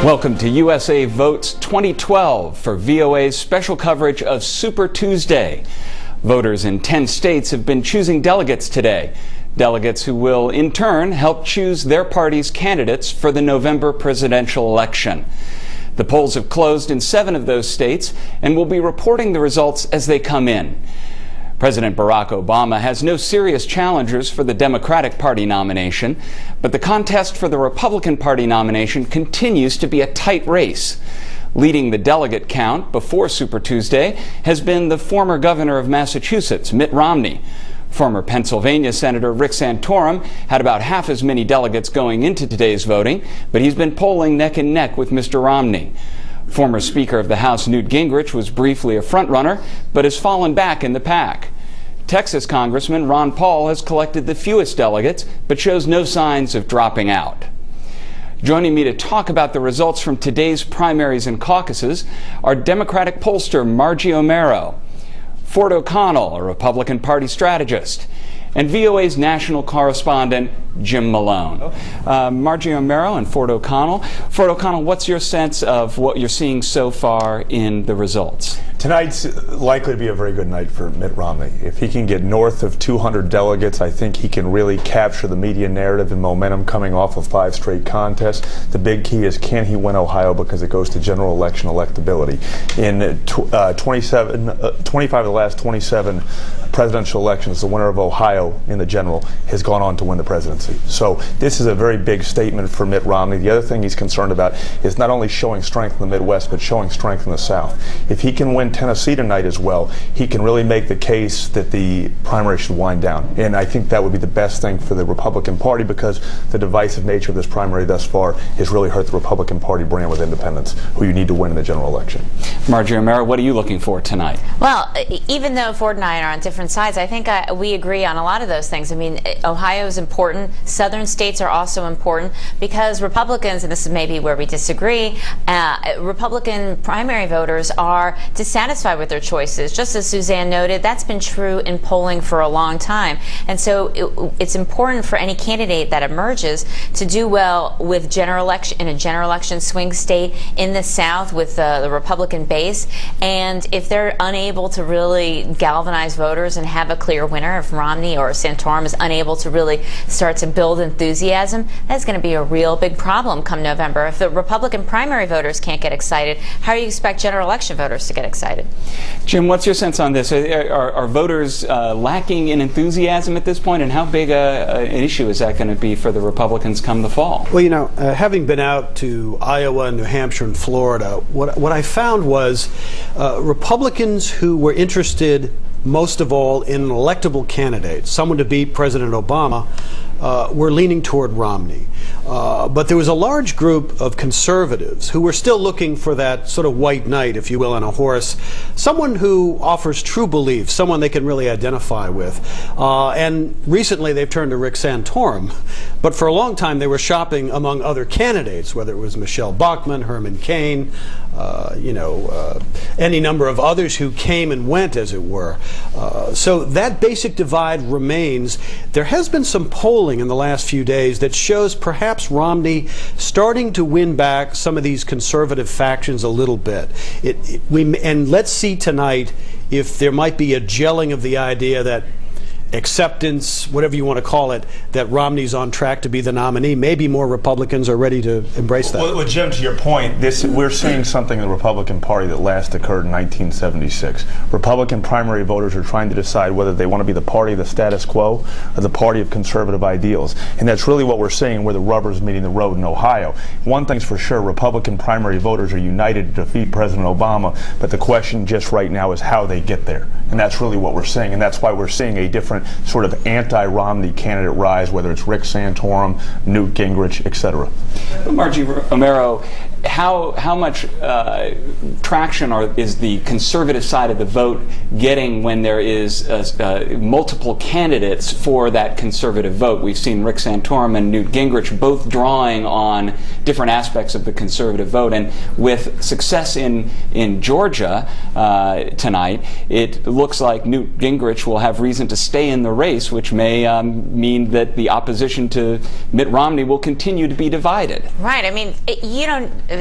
Welcome to USA Votes 2012 for VOA's special coverage of Super Tuesday. Voters in 10 states have been choosing delegates today. Delegates who will, in turn, help choose their party's candidates for the November presidential election. The polls have closed in 7 of those states and will be reporting the results as they come in. President Barack Obama has no serious challengers for the Democratic Party nomination, but the contest for the Republican Party nomination continues to be a tight race. Leading the delegate count before Super Tuesday has been the former governor of Massachusetts, Mitt Romney. Former Pennsylvania Senator Rick Santorum had about half as many delegates going into today's voting, but he's been polling neck and neck with Mr. Romney. Former Speaker of the House Newt Gingrich was briefly a frontrunner, but has fallen back in the pack. Texas Congressman Ron Paul has collected the fewest delegates, but shows no signs of dropping out. Joining me to talk about the results from today's primaries and caucuses are Democratic pollster Margie Omero, Ford O'Connell, a Republican Party strategist, and VOA's national correspondent Jim Malone. Margie Omero and Ford O'Connell. Ford O'Connell, what's your sense of what you're seeing so far in the results? Tonight's likely to be a very good night for Mitt Romney. If he can get north of 200 delegates, I think he can really capture the media narrative and momentum coming off of 5 straight contests. The big key is, can he win Ohio, because it goes to general election electability. In 25 of the last 27 presidential elections, the winner of Ohio in the general has gone on to win the presidency. So this is a very big statement for Mitt Romney. The other thing he's concerned about is not only showing strength in the Midwest, but showing strength in the South. If he can win Tennessee tonight as well, he can really make the case that the primary should wind down. And I think that would be the best thing for the Republican Party, because the divisive nature of this primary thus far has really hurt the Republican Party brand with independents, who you need to win in the general election. Margie Omero, what are you looking for tonight? Well, even though Ford and I are on different sides, I think we agree on a lot of those things. I mean, Ohio is important. Southern states are also important, because Republicans, and this is maybe where we disagree, Republican primary voters are dissatisfied with their choices. Just as Suzanne noted, that's been true in polling for a long time. And so it's important for any candidate that emerges to do well with general election, in a general election swing state in the South with the Republican base. And if they're unable to really galvanize voters and have a clear winner, if Romney or Santorum is unable to really start to build enthusiasm, that's going to be a real big problem come November. If the Republican primary voters can't get excited, how do you expect general election voters to get excited? Jim, what's your sense on this? Are voters lacking in enthusiasm at this point, and how big an issue is that going to be for the Republicans come the fall? Well, you know, having been out to Iowa, New Hampshire, and Florida, what I found was Republicans who were interested most of all in an electable candidate, someone to beat President Obama, were leaning toward Romney. But there was a large group of conservatives who were still looking for that sort of white knight, if you will, on a horse, someone who offers true belief, someone they can really identify with. And recently they've turned to Rick Santorum, but for a long time they were shopping among other candidates, whether it was Michelle Bachmann, Herman Cain, any number of others who came and went, as it were. So that basic divide remains. There has been some polling in the last few days that shows perhaps Romney starting to win back some of these conservative factions a little bit. And let's see tonight if there might be a gelling of the idea that acceptance, whatever you want to call it, that Romney's on track to be the nominee. Maybe more Republicans are ready to embrace that. Well, Jim, to your point, we're seeing something in the Republican Party that last occurred in 1976. Republican primary voters are trying to decide whether they want to be the party of the status quo or the party of conservative ideals. And that's really what we're seeing, where the rubber's meeting the road in Ohio. One thing's for sure, Republican primary voters are united to defeat President Obama, but the question just right now is how they get there. And that's really what we're seeing, and that's why we're seeing a different sort of anti-Romney candidate rise, whether it's Rick Santorum, Newt Gingrich, etc. Margie Omero, how much traction is the conservative side of the vote getting when there is multiple candidates for that conservative vote? We've seen Rick Santorum and Newt Gingrich both drawing on different aspects of the conservative vote, and with success in Georgia tonight, it looks like Newt Gingrich will have reason to stay in the race, which may mean that the opposition to Mitt Romney will continue to be divided. Right. I mean,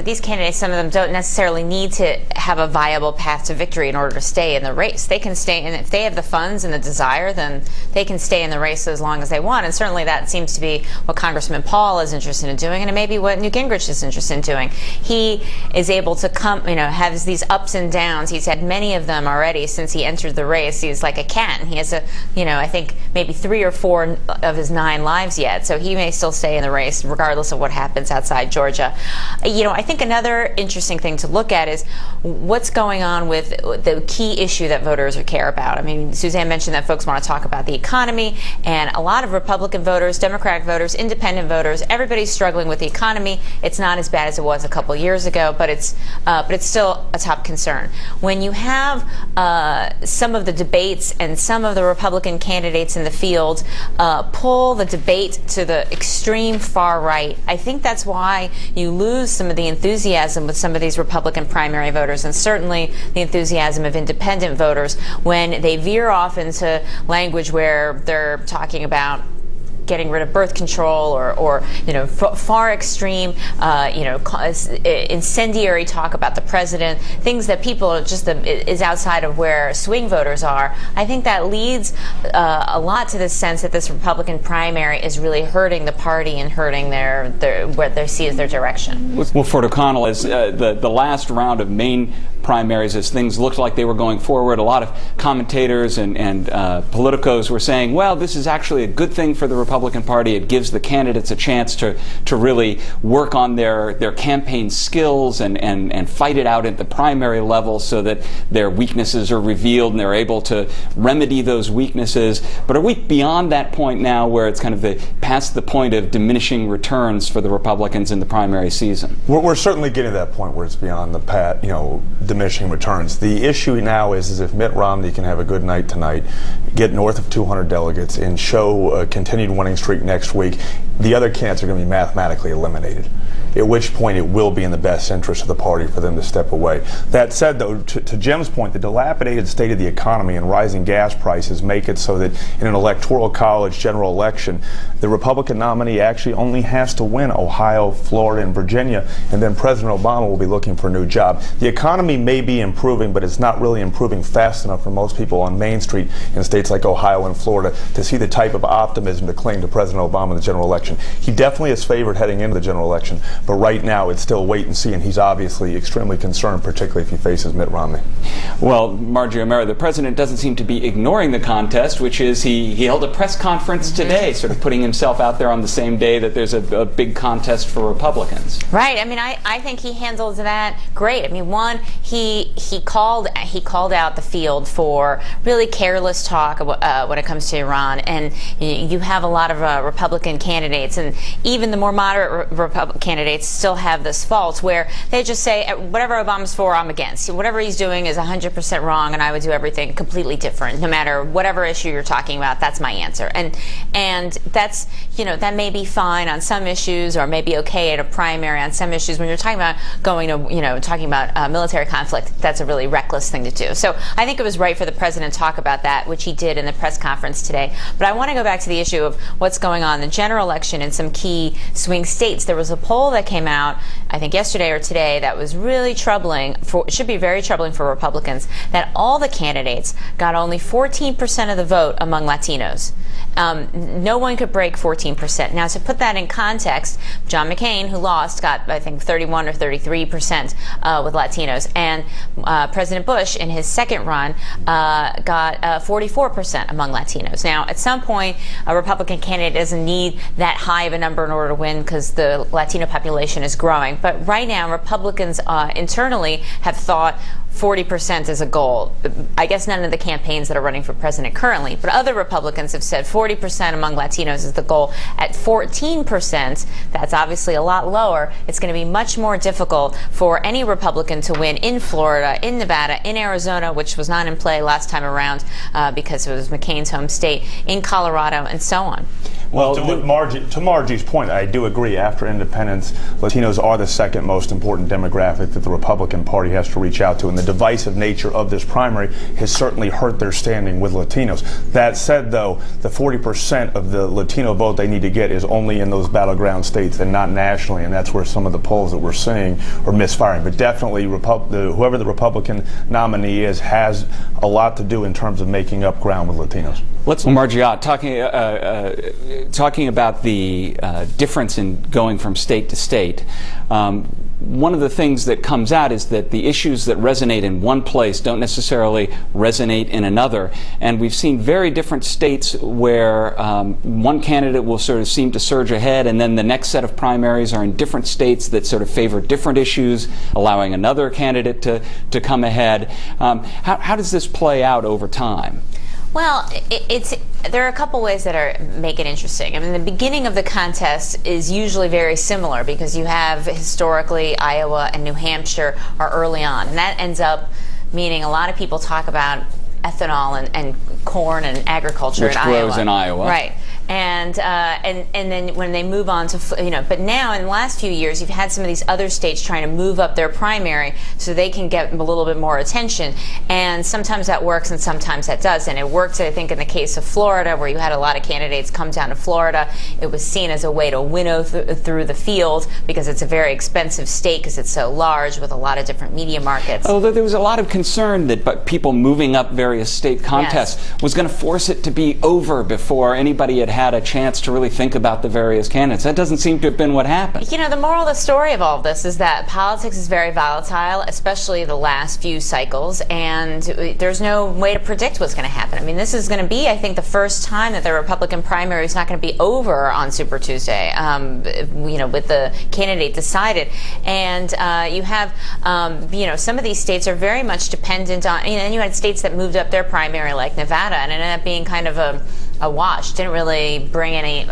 these candidates, some of them don't necessarily need to have a viable path to victory in order to stay in the race. They can stay, and if they have the funds and the desire, then they can stay in the race as long as they want. And certainly that seems to be what Congressman Paul is interested in doing, and it may be what Newt Gingrich is interested in doing. He is able to has these ups and downs. He's had many of them already since he entered the race. He's like a cat, and he has I think maybe 3 or 4 of his 9 lives yet, so he may still stay in the race regardless of what happens outside Georgia. I think another interesting thing to look at is what's going on with the key issue that voters care about. I mean, Suzanne mentioned that folks want to talk about the economy, and a lot of Republican voters, Democratic voters, independent voters, everybody's struggling with the economy. It's not as bad as it was a couple years ago, but it's still a top concern. When you have some of the debates and some of the Republican candidates in the field pull the debate to the extreme far right, I think that's why you lose some of the enthusiasm with some of these Republican primary voters, and certainly the enthusiasm of independent voters when they veer off into language where they're talking about getting rid of birth control or far extreme incendiary talk about the president, things that people are is outside of where swing voters are. I think that leads a lot to the sense that this Republican primary is really hurting the party and hurting what they see as their direction. Well, Ford O'Connell, as the last round of Maine primaries, as things looked like they were going forward, a lot of commentators and politicos were saying, well, this is actually a good thing for the Republican Party. It gives the candidates a chance to really work on their campaign skills and fight it out at the primary level so that their weaknesses are revealed and they're able to remedy those weaknesses. But are we beyond that point now where it's kind of past the point of diminishing returns for the Republicans in the primary season? We're certainly getting to that point where it's beyond the diminishing returns. The issue now is if Mitt Romney can have a good night tonight, get north of 200 delegates, and show a continued winning streak next week, the other candidates are going to be mathematically eliminated, at which point it will be in the best interest of the party for them to step away. That said, though, to Jim's point, the dilapidated state of the economy and rising gas prices make it so that in an electoral college general election, the Republican nominee actually only has to win Ohio, Florida, and Virginia, and then President Obama will be looking for a new job. The economy may be improving, but it's not really improving fast enough for most people on Main Street in states like Ohio and Florida to see the type of optimism to cling to President Obama in the general election. He definitely is favored heading into the general election, but right now it's still wait and see, and he's obviously extremely concerned, particularly if he faces Mitt Romney. Well, Margie Omero, the president doesn't seem to be ignoring the contest, which is he held a press conference today, sort of putting himself out there on the same day that there's a big contest for Republicans. Right. I mean, I think he handled that great. I mean, one, he called out the field for really careless talk when it comes to Iran, and you have a lot of Republican candidates, and even the more moderate Republican candidates still have this fault where they just say whatever Obama's for, I'm against. Whatever he's doing is 100% wrong, and I would do everything completely different. No matter whatever issue you're talking about, that's my answer. And that's that may be fine on some issues, or maybe okay at a primary on some issues. When you're talking about going to talking about military conflict, that's a really reckless thing to do. So I think it was right for the president to talk about that, which he did in the press conference today. But I want to go back to the issue of what's going on in the general election in some key swing states. There was a poll that came out, I think yesterday or today, that was really troubling. Should be very troubling for Republicans, that all the candidates got only 14% of the vote among Latinos. No one could break 14%. Now, to put that in context, John McCain, who lost, got, I think, 31 or 33% with Latinos. And President Bush, in his second run, got 44% among Latinos. Now, at some point, a Republican candidate doesn't need that high of a number in order to win because the Latino population is growing. But right now, Republicans internally have thought 40% is a goal. I guess none of the campaigns that are running for president currently, but other Republicans have said 40% among Latinos is the goal. At 14%, that's obviously a lot lower. It's going to be much more difficult for any Republican to win in Florida, in Nevada, in Arizona, which was not in play last time around because it was McCain's home state, in Colorado, and so on. Well, to Margie's point, I do agree. After independence, Latinos are the second most important demographic that the Republican Party has to reach out to, and the divisive nature of this primary has certainly hurt their standing with Latinos. That said, though, the 40% of the Latino vote they need to get is only in those battleground states and not nationally, and that's where some of the polls that we're seeing are misfiring. But definitely, whoever the Republican nominee is has a lot to do in terms of making up ground with Latinos. Let's, Margie, talking about the difference in going from state to state. One of the things that comes out is that the issues that resonate in one place don't necessarily resonate in another. And we've seen very different states where one candidate will sort of seem to surge ahead, and then the next set of primaries are in different states that sort of favor different issues, allowing another candidate to come ahead. How does this play out over time? Well, there are a couple ways that make it interesting. I mean, the beginning of the contest is usually very similar because you have historically Iowa and New Hampshire are early on, and that ends up meaning a lot of people talk about ethanol and corn and agriculture which grows in Iowa, right? And then when they move on to, but now in the last few years, you've had some of these other states trying to move up their primary so they can get a little bit more attention. And sometimes that works and sometimes that doesn't. It worked, I think, in the case of Florida, where you had a lot of candidates come down to Florida. It was seen as a way to winnow through the field because it's a very expensive state because it's so large with a lot of different media markets. Although there was a lot of concern that people moving up various state contests was going to force it to be over before anybody had a chance to really think about the various candidates. That doesn't seem to have been what happened. You know, the moral of the story of all of this is that politics is very volatile, especially the last few cycles, and there's no way to predict what's going to happen. I mean, this is going to be, I think, the first time that the Republican primary is not going to be over on Super Tuesday, with the candidate decided. And you have, some of these states are very much dependent on, and you had states that moved up their primary like Nevada, and it ended up being kind of a wash. Didn't really bring any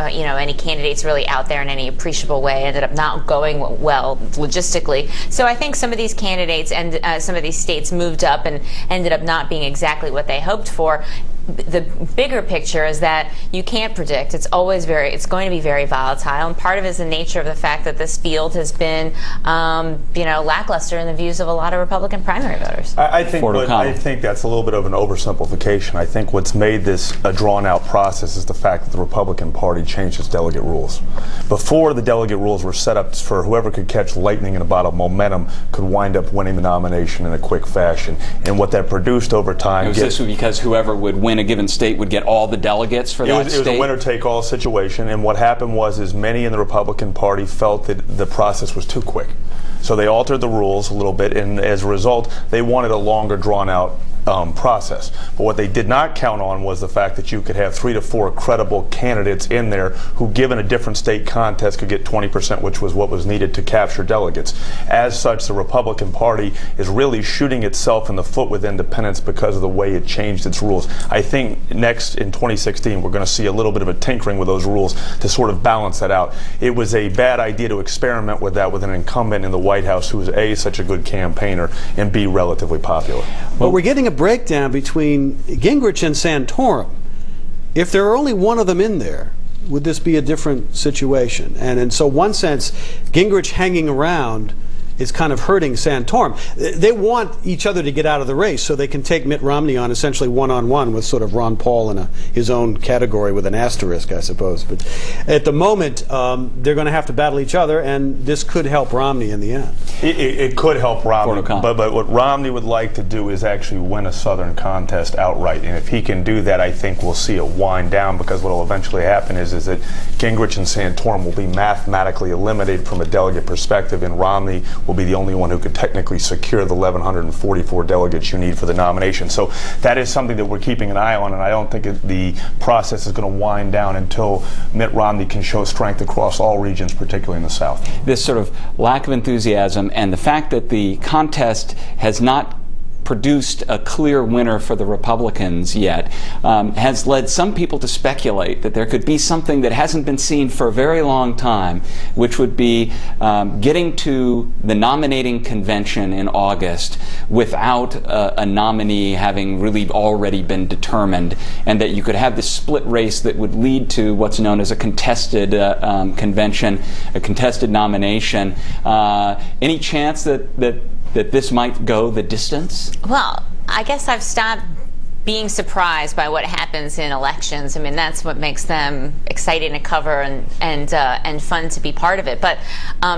candidates really out there in any appreciable way. Ended up not going well logistically. So I think some of these candidates and some of these states moved up and ended up not being exactly what they hoped for. The bigger picture is that you can't predict. It's going to be very volatile, and part of it is the nature of the fact that this field has been, lackluster in the views of a lot of Republican primary voters. I think that's a little bit of an oversimplification. I think what's made this a drawn-out process is the fact that the Republican Party changed its delegate rules. Before, the delegate rules were set up for whoever could catch lightning in a bottle of momentum could wind up winning the nomination in a quick fashion, and what that produced over time. Was this because whoever would win a given state would get all the delegates for that state? It was a winner-take-all situation, and what happened was many in the Republican Party felt that the process was too quick. So they altered the rules a little bit, and as a result, they wanted a longer, drawn-out process. But what they did not count on was the fact that you could have 3 to 4 credible candidates in there who, given a different state contest, could get 20%, which was what was needed to capture delegates. As such, the Republican Party is really shooting itself in the foot with independence because of the way it changed its rules. I think next in 2016 we're going to see a little bit of a tinkering with those rules to sort of balance that out. It was a bad idea to experiment with that with an incumbent in the White House who was A, such a good campaigner, and B, relatively popular. Well, we're getting a breakdown between Gingrich and Santorum. If there are only one of them in there, would this be a different situation? And in so one sense, Gingrich hanging around is kind of hurting Santorum. They want each other to get out of the race so they can take Mitt Romney on essentially one-on-one with sort of Ron Paul in his own category with an asterisk, I suppose. But at the moment, they're going to have to battle each other, and this could help Romney in the end. It could help Romney, but what Romney would like to do is actually win a Southern contest outright. And if he can do that, I think we'll see it wind down, because what will eventually happen is that Gingrich and Santorum will be mathematically eliminated from a delegate perspective, and Romney will be the only one who could technically secure the 1,144 delegates you need for the nomination. So that is something that we're keeping an eye on, and I don't think the process is going to wind down until Mitt Romney can show strength across all regions, particularly in the South. This sort of lack of enthusiasm and the fact that the contest has not produced a clear winner for the Republicans yet, has led some people to speculate that there could be something that hasn't been seen for a very long time, which would be getting to the nominating convention in August without a nominee having really already been determined, and that you could have this split race that would lead to what's known as a contested convention, a contested nomination. Any chance that this might go the distance? Well, I guess I've stopped being surprised by what happens in elections. I mean, that's what makes them exciting to cover and fun to be part of it. But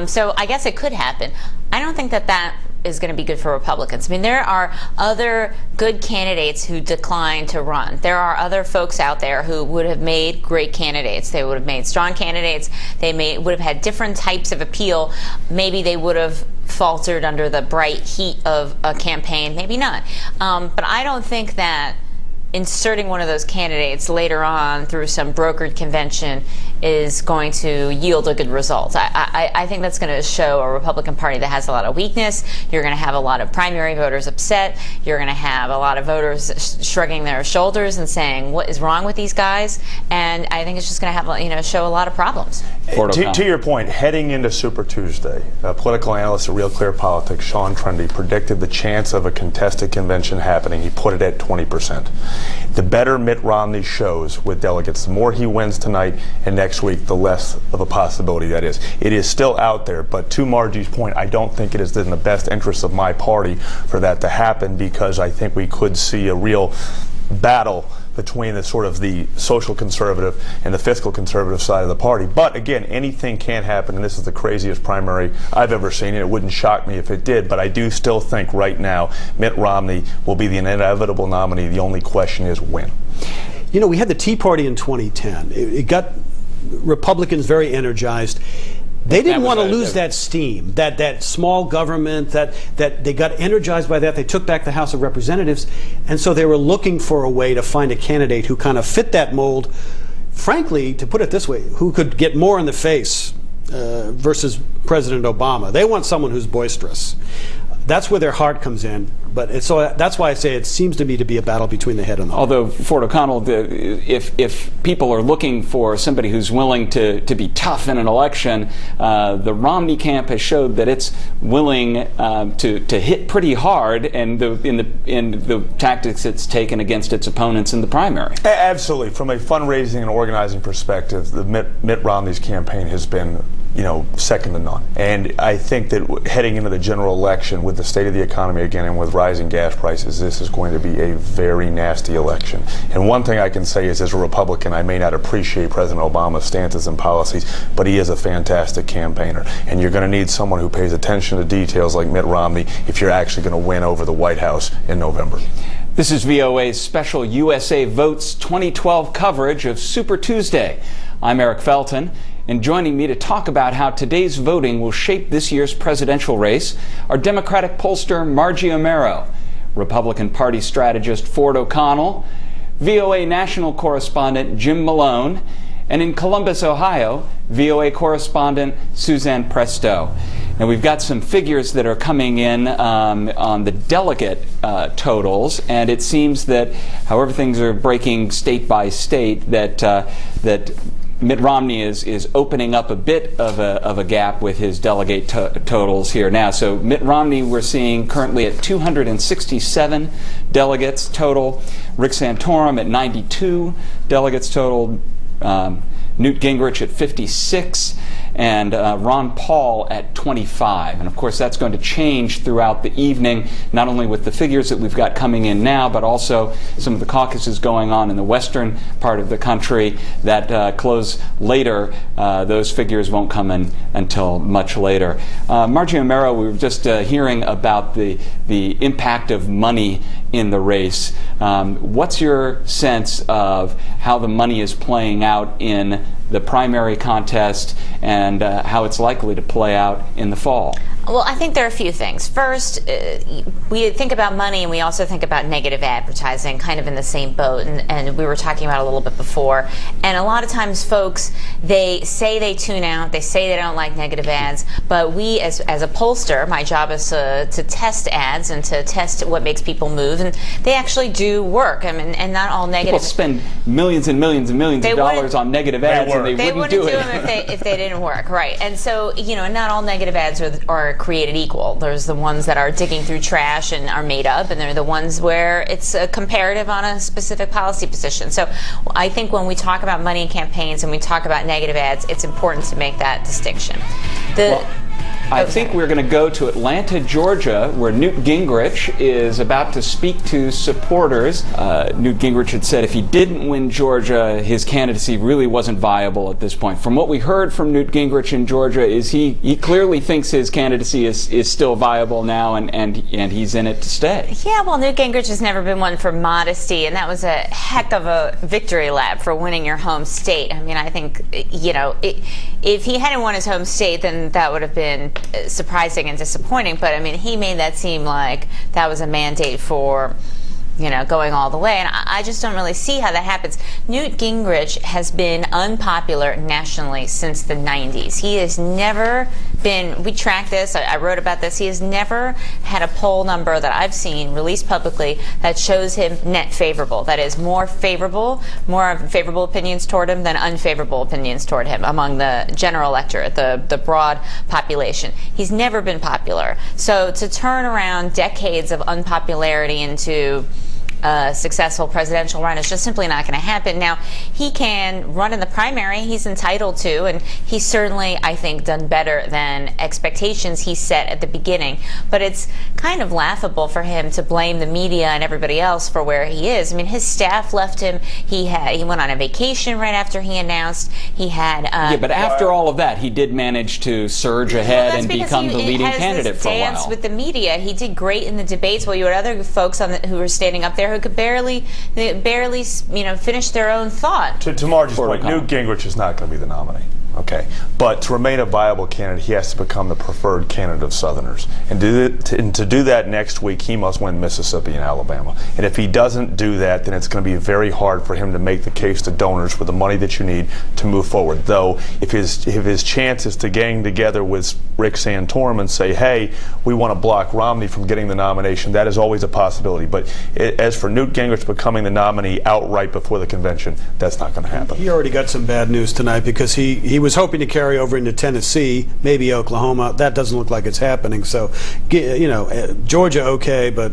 so I guess it could happen. I don't think that is going to be good for Republicans. I mean, there are other good candidates who declined to run. There are other folks out there who would have made great candidates. They would have made strong candidates. They would have had different types of appeal. Maybe they would have faltered under the bright heat of a campaign. Maybe not. But I don't think that inserting one of those candidates later on through some brokered convention is going to yield a good result. I think that's going to show a Republican Party that has a lot of weakness. You're going to have a lot of primary voters upset. You're going to have a lot of voters shrugging their shoulders and saying, what is wrong with these guys? And I think it's just going to have, show a lot of problems. To your point, heading into Super Tuesday, political analyst at Real Clear Politics, Sean Trendy, predicted the chance of a contested convention happening. He put it at 20%. The better Mitt Romney shows with delegates, the more he wins tonight and next week, the less of a possibility that is. It is still out there, but to Margie's point, I don't think it is in the best interest of my party for that to happen, because I think we could see a real battle between the sort of the social conservative and the fiscal conservative side of the party. But again, anything can happen, and this is the craziest primary I've ever seen, and it wouldn't shock me if it did, but I do still think right now Mitt Romney will be the inevitable nominee. The only question is when. We had the Tea Party in 2010. It got Republicans very energized. They didn't want to lose that steam, that small government, that they got energized by that. They took back the House of Representatives, and so they were looking for a way to find a candidate who kind of fit that mold. Frankly, to put it this way, who could get more in the face versus President Obama. They want someone who's boisterous. That's where their heart comes in. But so that's why I say it seems to me to be a battle between the head and the heart. Although, Ford O'Connell, if people are looking for somebody who's willing to be tough in an election, the Romney camp has showed that it's willing to hit pretty hard, and in the tactics it's taken against its opponents in the primary. Absolutely. From a fundraising and organizing perspective, the Mitt Romney's campaign has been second to none. And I think that heading into the general election with the state of the economy again and with rising gas prices, this is going to be a very nasty election. And one thing I can say is, as a Republican, I may not appreciate President Obama's stances and policies, but he is a fantastic campaigner. And you're going to need someone who pays attention to details like Mitt Romney if you're actually going to win over the White House in November. This is VOA's special USA Votes 2012 coverage of Super Tuesday. I'm Eric Felten. And joining me to talk about how today's voting will shape this year's presidential race are Democratic pollster Margie Omero, Republican Party strategist Ford O'Connell, VOA national correspondent Jim Malone, and in Columbus, Ohio, VOA correspondent Suzanne Presto. Now, we've got some figures that are coming in on the delegate totals, and it seems that, however things are breaking state by state, that Mitt Romney is opening up a bit of a gap with his delegate totals here now. So Mitt Romney we're seeing currently at 267 delegates total. Rick Santorum at 92 delegates total. Newt Gingrich at 56, and Ron Paul at 25. And of course that's going to change throughout the evening, not only with the figures that we've got coming in now, but also some of the caucuses going on in the western part of the country that close later. Those figures won't come in until much later. Margie Omero, we were just hearing about the impact of money in the race. What's your sense of how the money is playing out in the primary contest and how it's likely to play out in the fall? Well, I think there are a few things. First, we think about money and we also think about negative advertising, kind of in the same boat, and we were talking about it a little bit before. And a lot of times folks, they say they tune out, they say they don't like negative ads, but we as a pollster, my job is to test ads and to test what makes people move, and they actually do work. I mean, and not all negative. People spend millions and millions and millions of dollars on negative ads, and they wouldn't do it them if they didn't work, right? And so, not all negative ads are created equal. There's the ones that are digging through trash and are made up, and there are the ones where it's a comparative on a specific policy position. So I think when we talk about money in campaigns and we talk about negative ads, it's important to make that distinction. I think we're going to go to Atlanta, Georgia, where Newt Gingrich is about to speak to supporters. Newt Gingrich had said if he didn't win Georgia, his candidacy really wasn't viable at this point. From what we heard from Newt Gingrich in Georgia is he clearly thinks his candidacy is still viable now, and he's in it to stay. Yeah, well, Newt Gingrich has never been one for modesty, and that was a heck of a victory lap for winning your home state. I mean, I think, if he hadn't won his home state, then that would have been surprising and disappointing, but I mean, he made that seem like that was a mandate for going all the way, and I just don't really see how that happens. Newt Gingrich has been unpopular nationally since the 90s. He has never been, we tracked this, I wrote about this, he has never had a poll number that I've seen released publicly that shows him net favorable. That is, more favorable opinions toward him than unfavorable opinions toward him among the general electorate, the broad population. He's never been popular. So to turn around decades of unpopularity into a successful presidential run is just simply not going to happen. Now, he can run in the primary, he's entitled to, and he's certainly, I think, done better than expectations he set at the beginning. But it's kind of laughable for him to blame the media and everybody else for where he is. I mean, his staff left him. He went on a vacation right after he announced. He had but after all of that, he did manage to surge ahead and become the leading candidate for a while. Dance with the media. He did great in the debates, while you had other folks who were standing up there who could barely finish their own thought. To Margie's point, Newt Gingrich is not going to be the nominee. Okay, but to remain a viable candidate, he has to become the preferred candidate of Southerners. And to do that next week, he must win Mississippi and Alabama. And if he doesn't do that, then it's going to be very hard for him to make the case to donors for the money that you need to move forward. Though, if his chance is to gang together with Rick Santorum and say, hey, we want to block Romney from getting the nomination, that is always a possibility. But as for Newt Gingrich becoming the nominee outright before the convention, that's not going to happen. He already got some bad news tonight because he was hoping to carry over into Tennessee, maybe Oklahoma. That doesn't look like it's happening. So, Georgia, okay, but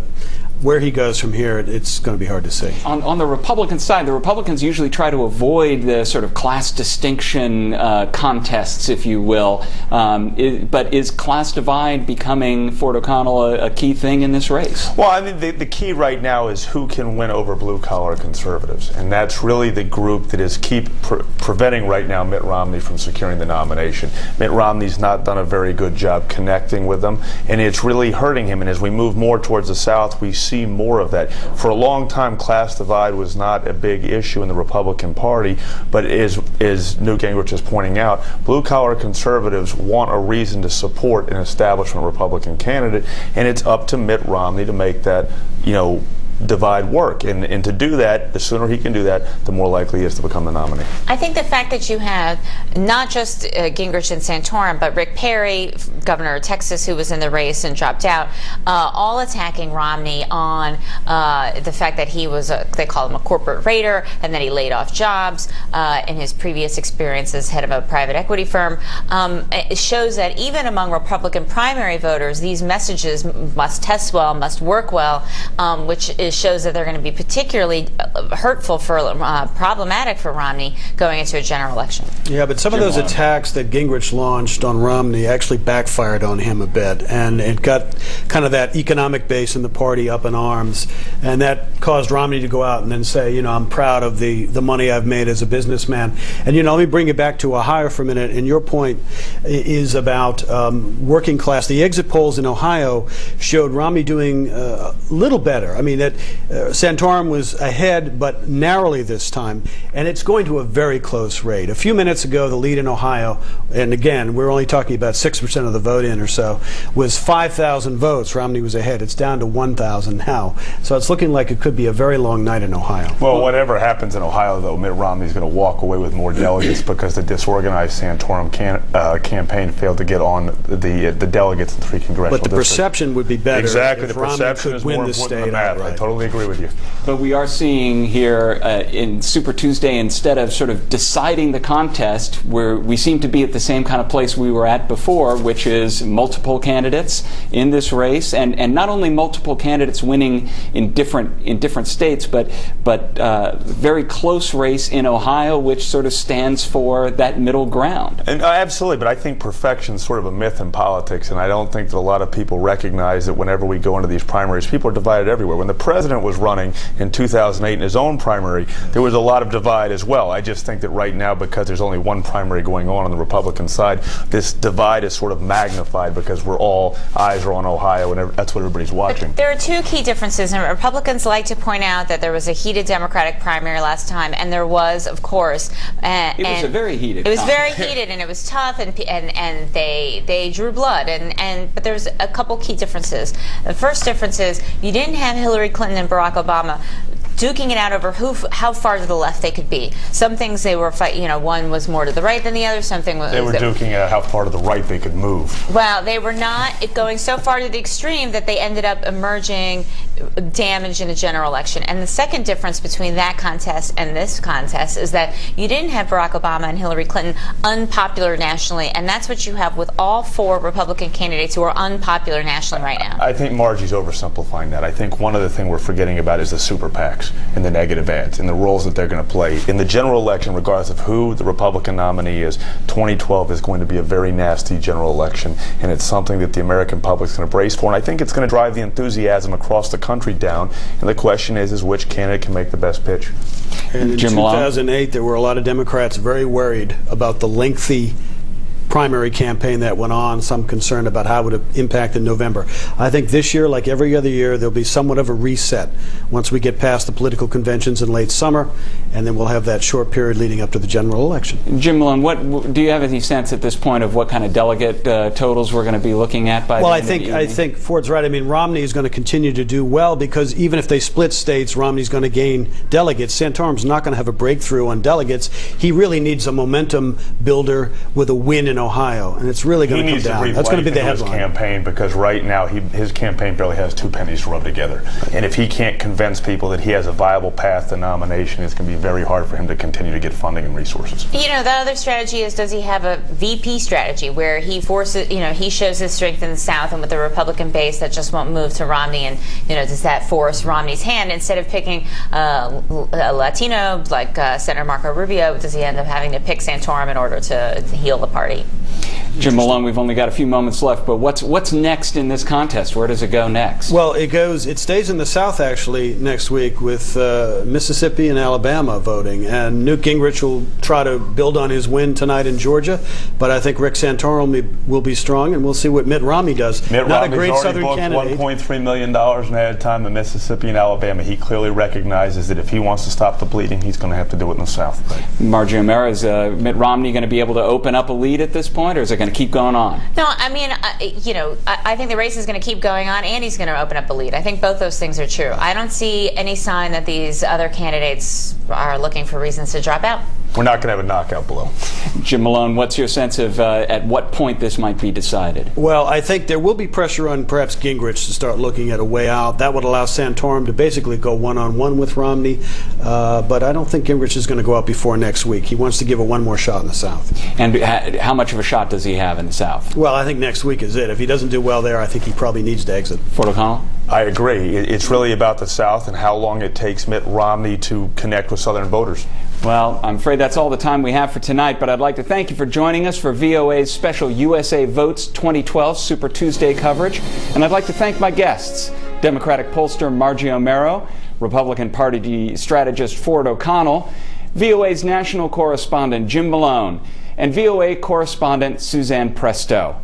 where he goes from here, it's going to be hard to see. On the Republican side, the Republicans usually try to avoid the sort of class distinction contests, if you will. But is class divide becoming, Ford O'Connell, a key thing in this race? Well, I mean, the key right now is who can win over blue-collar conservatives. And that's really the group that is preventing right now Mitt Romney from securing the nomination. Mitt Romney's not done a very good job connecting with them, and it's really hurting him. And as we move more towards the South, we see more of that. For a long time, class divide was not a big issue in the Republican Party, but as Newt Gingrich is pointing out, blue-collar conservatives want a reason to support an establishment Republican candidate, and it's up to Mitt Romney to make that, divide work. And to do that, the sooner he can do that, the more likely he is to become the nominee. I think the fact that you have not just Gingrich and Santorum, but Rick Perry, governor of Texas, who was in the race and dropped out, all attacking Romney on the fact that he was, they call him a corporate raider, and that he laid off jobs in his previous experience as head of a private equity firm. It shows that even among Republican primary voters, these messages must test well, must work well, which shows that they're going to be particularly hurtful problematic for Romney going into a general election. Yeah, but some of those attacks that Gingrich launched on Romney actually backfired on him a bit, and it got kind of that economic base in the party up in arms, and that caused Romney to go out and then say, I'm proud of the money I've made as a businessman. And let me bring it back to Ohio for a minute, and your point is about working class. The exit polls in Ohio showed Romney doing a little better. I mean, that Santorum was ahead, but narrowly this time, and it's going to a very close rate. A few minutes ago, the lead in Ohio, and again, we're only talking about 6% of the vote in or so, was 5,000 votes. Romney was ahead. It's down to 1,000 now. So it's looking like it could be a very long night in Ohio. Well, whatever happens in Ohio, though, Mitt Romney's going to walk away with more delegates because the disorganized Santorum campaign failed to get on the delegates in 3 congressional But the districts. perception would be better Exactly, if the Romney perception could is win more the important than state the math. outright. I totally agree with you. But we are seeing here in Super Tuesday, instead of sort of deciding the contest, where we seem to be at the same kind of place we were at before, which is multiple candidates in this race, and not only multiple candidates winning in different states, but very close race in Ohio, which sort of stands for that middle ground. And absolutely, but I think perfection is sort of a myth in politics, and I don't think that a lot of people recognize that whenever we go into these primaries, people are divided everywhere. When the president was running in 2008 in his own primary, there was a lot of divide as well. I just think that right now, because there's only one primary going on the Republican side, this divide is sort of magnified because eyes are on Ohio, and that's what everybody's watching. But there are 2 key differences, and Republicans like to point out that there was a heated Democratic primary last time, and there was, of course. It was a very heated. It was very heated, and it was tough, and they drew blood, but there's a couple key differences. The first difference is you didn't have Hillary Clinton and Barack Obama duking it out over how far to the left they could be. Some things they were fighting, one was more to the right than the other. Something was they were duking it out how far to the right they could move. Well, they were not going so far to the extreme that they ended up emerging damaged in a general election. And the second difference between that contest and this contest is that you didn't have Barack Obama and Hillary Clinton unpopular nationally, and that's what you have with all 4 Republican candidates who are unpopular nationally right now. I think Margie's oversimplifying that. I think one of the things we're forgetting about is the super PACs and the negative ads and the roles that they're going to play. In the general election, regardless of who the Republican nominee is, 2012 is going to be a very nasty general election, and it's something that the American public is going to brace for, and I think it's going to drive the enthusiasm across the country down, and the question is which candidate can make the best pitch. And in 2008, there were a lot of Democrats very worried about the lengthy primary campaign that went on, some concern about how it would impact in November. I think this year, like every other year, there'll be somewhat of a reset once we get past the political conventions in late summer, and then we'll have that short period leading up to the general election. Jim Malone, what do you have any sense at this point of what kind of delegate totals we're going to be looking at by the end of the evening? I think Ford's right. I mean, Romney is going to continue to do well because even if they split states, Romney's going to gain delegates. Santorum's not going to have a breakthrough on delegates. He really needs a momentum builder with a win in Ohio, and it's really going to come down. That's going to be the headline. His campaign, because right now his campaign barely has 2 pennies to rub together, and if he can't convince people that he has a viable path to nomination, it's going to be very hard for him to continue to get funding and resources. The other strategy is, does he have a VP strategy where he forces, he shows his strength in the South and with the Republican base that just won't move to Romney, and does that force Romney's hand instead of picking a Latino like Senator Marco Rubio? Does he end up having to pick Santorum in order to heal the party? Jim Malone, we've only got a few moments left, but what's next in this contest? Where does it go next? Well, it stays in the South actually next week with Mississippi and Alabama voting, and Newt Gingrich will try to build on his win tonight in Georgia, but I think Rick Santorum will be strong, and we'll see what Mitt Romney does. Mitt Not Romney's a great already Southern booked candidate. $1.3 million in ad time in Mississippi and Alabama. He clearly recognizes that if he wants to stop the bleeding, he's going to have to do it in the South. Margie Omero, is Mitt Romney going to be able to open up a lead at this point, or is it going to keep going on? No, I mean, I think the race is going to keep going on, and he's going to open up a lead. I think both those things are true. I don't see any sign that these other candidates are looking for reasons to drop out. We're not going to have a knockout below. Jim Malone, what's your sense of at what point this might be decided? Well, I think there will be pressure on perhaps Gingrich to start looking at a way out. That would allow Santorum to basically go one-on-one with Romney, but I don't think Gingrich is going to go out before next week. He wants to give it one more shot in the South. And how much of a shot does he have in the South? Well, I think next week is it. If he doesn't do well there, I think he probably needs to exit. Ford O'Connell? I agree. It's really about the South and how long it takes Mitt Romney to connect with Southern voters. Well, I'm afraid that's all the time we have for tonight, but I'd like to thank you for joining us for VOA's special USA Votes 2012 Super Tuesday coverage. And I'd like to thank my guests, Democratic pollster Margie Omero, Republican Party strategist Ford O'Connell, VOA's national correspondent Jim Malone, and VOA correspondent Suzanne Presto.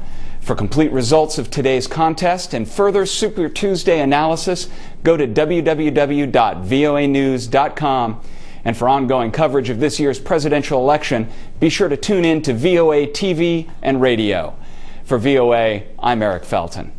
For complete results of today's contest and further Super Tuesday analysis, go to www.voanews.com. And for ongoing coverage of this year's presidential election, be sure to tune in to VOA TV and radio. For VOA, I'm Eric Felten.